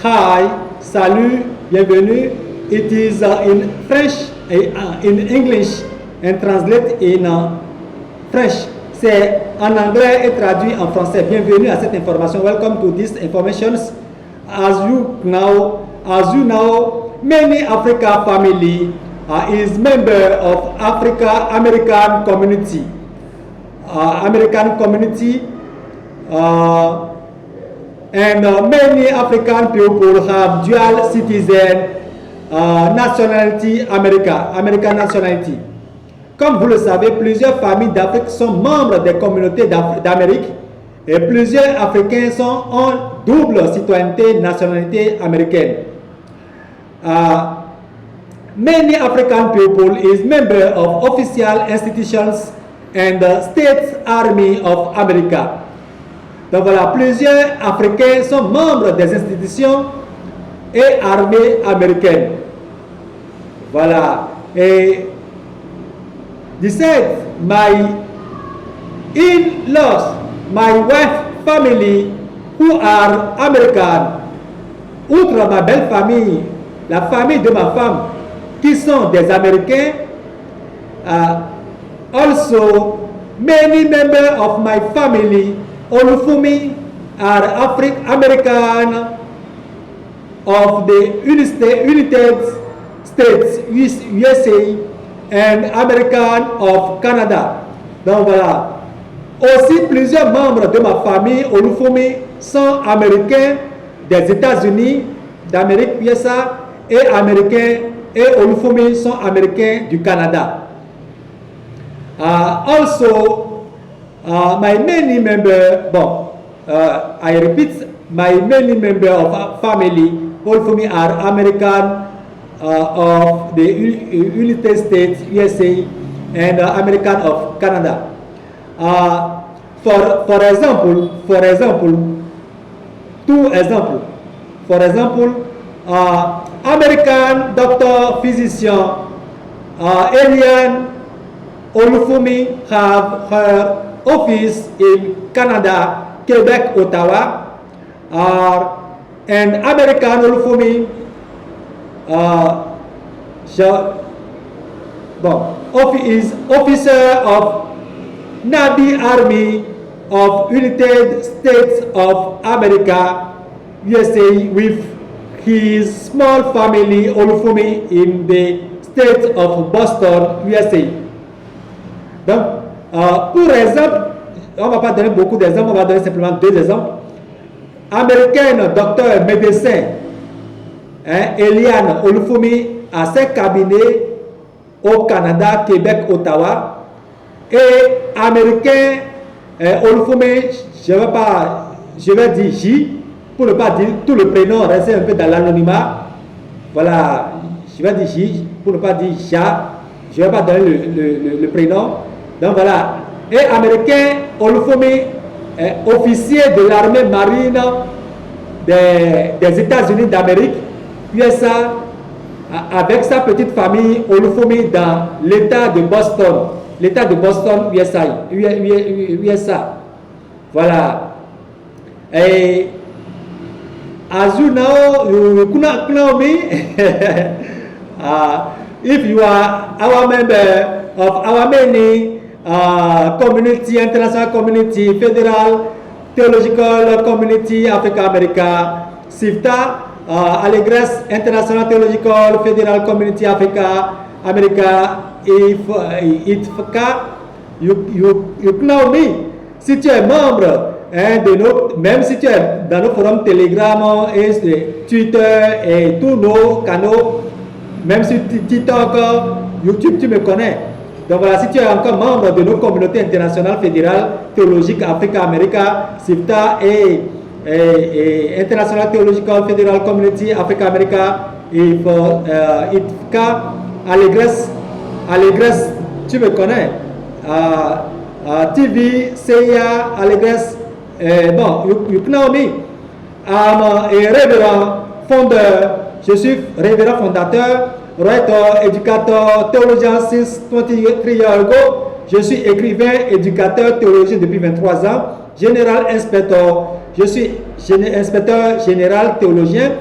hi, salut, bienvenue. It is in French, in English, and translate in French. C'est en anglais et traduit en français. Bienvenue à cette information. Welcome to this information. As you know, many Africa family is member of Africa American community. And many African people have dual citizen nationality, American nationality. Comme vous le savez, plusieurs familles d'Afrique sont membres des communautés d'Amérique et plusieurs Africains ont double citoyenneté, nationalité américaine. Many African people is member of official institutions and the States Army of America. Donc voilà, plusieurs Africains sont membres des institutions et armées américaines. Voilà. Et he said, my in-laws, my wife family who are American, outre ma belle famille, la famille de ma femme, qui sont des Américains, also many members of my family, Olufumi, are American of the United States, USA, and American of Canada. Donc voilà. Aussi, plusieurs membres de ma famille, Olufumi, sont américains des États-Unis, d'Amérique, USA, et américains, et Olufumi sont américains du Canada. Also, my many member, I repeat, my many member of family, Olufumi, are American of the United States, USA, and American of Canada. For example, two examples. For example, American doctor, physician, Eliane Olufumi have her office in Canada, Quebec, Ottawa, and American Olufumi is officer of Navy Army of United States of America, USA, with his small family Olufumi in the state of Boston, USA. Donc, pour exemple, on ne va pas donner beaucoup d'exemples, on va donner simplement deux exemples. Américaine, docteur, médecin, Eliane Olufumi a ses cabinets au Canada, Québec, Ottawa. Et américain, Olufumi, je vais dire J, pour ne pas dire tout le prénom, rester un peu dans l'anonymat. Voilà, je vais dire J, pour ne pas dire J, je ne vais pas donner le prénom. Donc voilà, et américain, Olufumi, officier de l'armée marine des États-Unis d'Amérique, USA, avec sa petite famille Olufumi dans l'état de Boston. L'état de Boston, USA. Voilà. Et as you know, you could know me. If you are our member of our many community, international community, federal, theological community, Africa America, SIFTA, Allegres International Theological Federal Community Africa America, ITFCA, you know me. Si tu es membre même si tu es dans nos forums Telegram et Twitter et tous nos canaux, même sur TikTok, YouTube, tu me connais. Donc voilà, si tu es encore membre de nos communautés internationales fédérales théologiques Africa America, SIFTA et International Theological Federal Community Africa America, ITFCA, Allegres, tu me connais. TV, CIA, Allegres, you know me. I'm a révérend fondeur, je suis révérend fondateur, writer, éducateur, théologien since 23 years ago. Je suis écrivain, éducateur, théologien depuis 23 ans, général inspecteur. Je suis inspecteur général théologien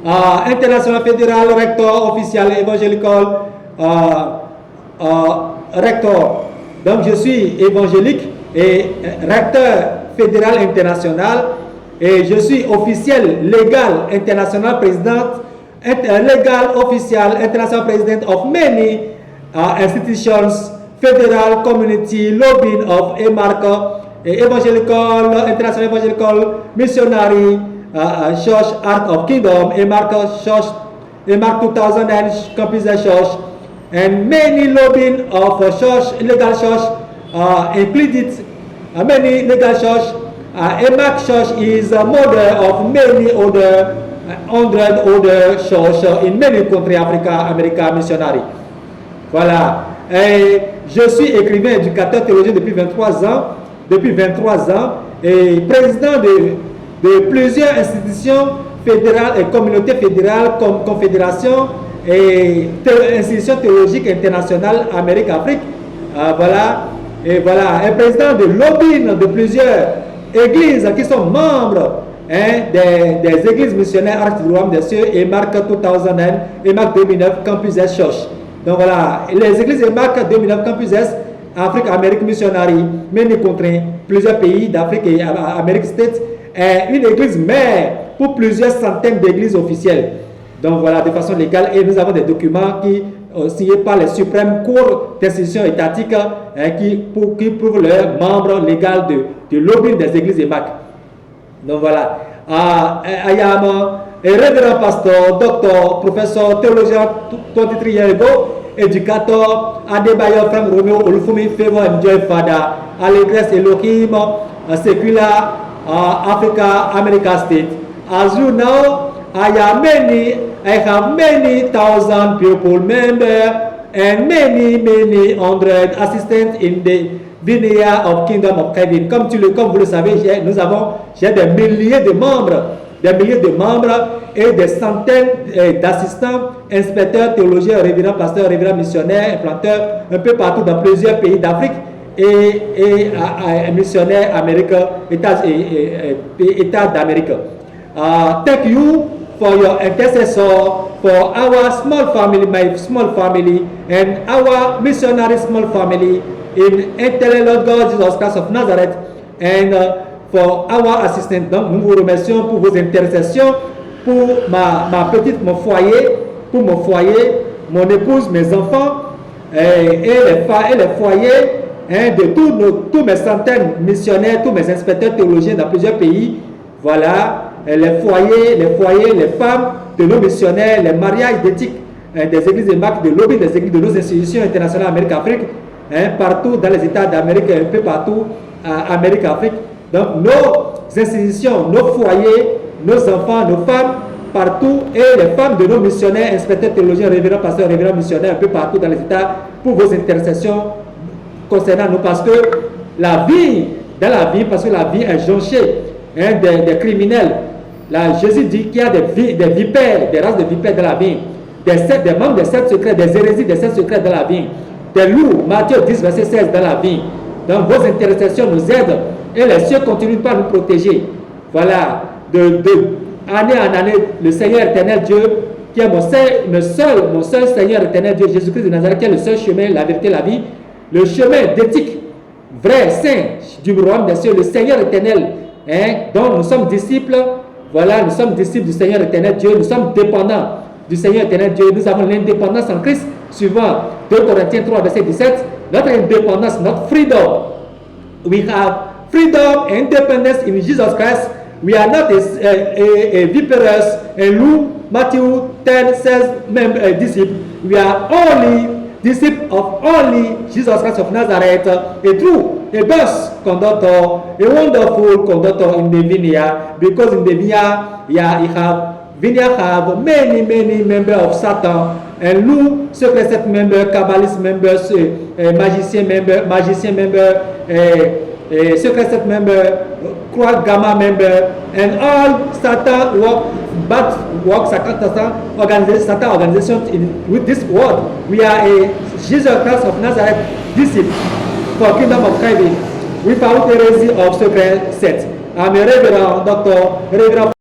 international fédéral, recteur officiel évangélical, recteur. Donc je suis évangélique et recteur fédéral international, et je suis officiel légal international président, legal official international president of many institutions, federal community, lobbying of EMARC, evangelical, international evangelical missionary church, Ark of Kingdom, EMARC church, EMARC 2000 and Campus Church, and many lobbying of church, legal church included many legal church. EMARC church is a model of many other 100 other churches in many countries, Africa, America, missionary. Voilà. Et je suis écrivain, éducateur, théologien depuis 23 ans. Depuis 23 ans. Et président de plusieurs institutions fédérales et communautés fédérales comme Confédération et institutions théologiques internationales Amérique-Afrique. Voilà. Et voilà. Et président de lobbying de plusieurs églises qui sont membres des églises missionnaires Arc du Royaume des Cieux, EMARC 2000, EMARC 2009, Campus S Church. Donc voilà, les églises EMARC 2009, Campus S, Afrique, Amérique missionnaire, many countries, plusieurs pays d'Afrique et Amérique States, est une église mère pour plusieurs centaines d'églises officielles. Donc voilà, de façon légale, et nous avons des documents qui signés par les suprêmes cours d'institutions étatiques qui prouvent leur membre légal de lobbying des églises EMARC. Donc voilà, I am a reverend pastor, doctor, professor, theologian, 23 years ago, éducateur, Adebayo from Romeo Olufumi, favor and joy father, Allegres Elohim, secular, Africa, America State. As you know, I have many thousand people members and many hundred assistants in the vineyard of Kingdom of Heaven. Comme vous le savez, j'ai des milliers de membres et des centaines d'assistants, inspecteurs, théologiens, révérends pasteurs, révérends missionnaires, implanteurs, un peu partout dans plusieurs pays d'Afrique et missionnaires américains, États d'Amérique. Thank you for your intercessor, for our small family, my small family, and our missionary small family in Eternal Lord God Jesus Christ of Nazareth, and for our assistant. Donc, nous vous remercions pour vos intercessions, pour mon foyer, mon épouse, mes enfants, et les foyers de tous mes centaines de missionnaires, tous mes inspecteurs théologiens dans plusieurs pays. Voilà, les foyers, les femmes de nos missionnaires, les mariages d'éthique des églises de marque, de lobby des églises de nos institutions internationales Amérique-Afrique, partout dans les États d'Amérique, un peu partout Amérique-Afrique. Donc nos institutions, nos foyers, nos enfants, nos femmes, partout, et les femmes de nos missionnaires, inspecteurs théologiens, révérends pasteurs, révérends missionnaires, un peu partout dans les États, pour vos intercessions concernant nous, parce que la vie, parce que la vie est jonchée des criminels. Là, Jésus dit qu'il y a des vipères, des races de vipères dans la vie, des membres des sept secrets, des hérésies des sept secrets dans la vie, des loups, Matthieu 10, verset 16 dans la vie. Donc vos intercessions nous aident et les cieux continuent par nous protéger. Voilà, de année en année, le Seigneur éternel Dieu, qui est mon seul Seigneur éternel Dieu, Jésus-Christ de Nazareth, qui est le seul chemin, la vérité, la vie, le chemin d'éthique, vrai, saint, du royaume des cieux, le Seigneur éternel, dont nous sommes disciples. Voilà, nous sommes disciples du Seigneur éternel Dieu, nous sommes dépendants du Seigneur éternel Dieu, nous avons l'indépendance en Christ, suivant 2 Corinthiens 3, verset 17, notre indépendance, notre freedom. We have freedom and independence in Jesus Christ. We are not a viperous, a loup, Matthew 10 says, disciple. We are only disciple of only Jesus Christ of Nazareth, a true, a best conductor, a wonderful conductor in the vineyard, because in the vineyard have many members of Satan, and nous, secret set member, Kabbalist members, magicien member, secret set member, Croix Gamma member, and all Satan Satan organization with this world. We are a Jesus Christ of Nazareth disciple for Kingdom of Heaven without heresy of secret set. I'm a Reverend Doctor, Reverend